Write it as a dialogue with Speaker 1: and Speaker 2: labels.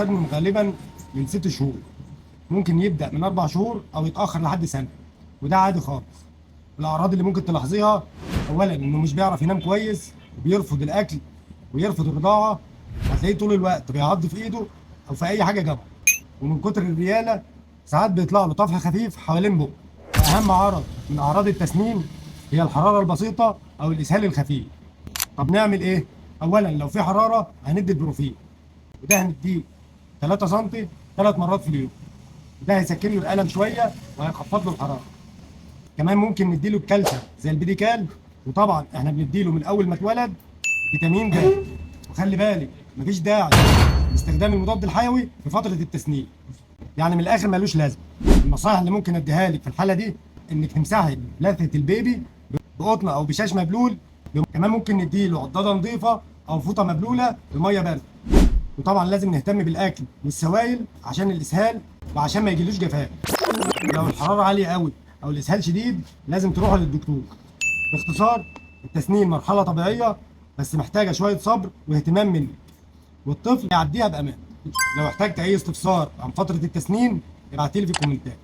Speaker 1: التسنن غالبا من 6 شهور، ممكن يبدا من 4 شهور او يتاخر لحد سنه، وده عادي خالص. الاعراض اللي ممكن تلاحظيها: اولا انه مش بيعرف ينام كويس، وبيرفض الاكل ويرفض الرضاعه، هتلاقيه طول الوقت بيعض في ايده او في اي حاجه جنبه، ومن كتر الرياله ساعات بيطلع له طفح خفيف حوالين بقه. اهم عرض من اعراض التسنين هي الحراره البسيطه او الاسهال الخفيف. طب نعمل ايه؟ اولا لو في حراره هندي البروفين، وده هنديه 3 سم 3 مرات في اليوم، وده هيسكن له الالم شويه وهيخفض له الحراره. كمان ممكن نديله الكالسيوم زي البيديكال، وطبعا احنا بنديله من اول ما اتولد فيتامين د. وخلي بالك مفيش داعي لاستخدام المضاد الحيوي في فتره التسنين، يعني من الاخر ملوش لازمه. النصائح اللي ممكن اديها لك في الحاله دي انك تمسحي لثه البيبي بقطن او بشاش مبلول. كمان ممكن نديله عضاده نظيفه او فوطه مبلوله بميه بارده. وطبعا لازم نهتم بالاكل والسوائل عشان الاسهال وعشان ما يجيلوش جفاف. لو الحراره عاليه قوي او الاسهال شديد لازم تروحوا للدكتور. باختصار، التسنين مرحله طبيعيه بس محتاجه شويه صبر واهتمام منك، والطفل يعديها بامان. لو احتجت اي استفسار عن فتره التسنين ابعتيلي في الكومنتات.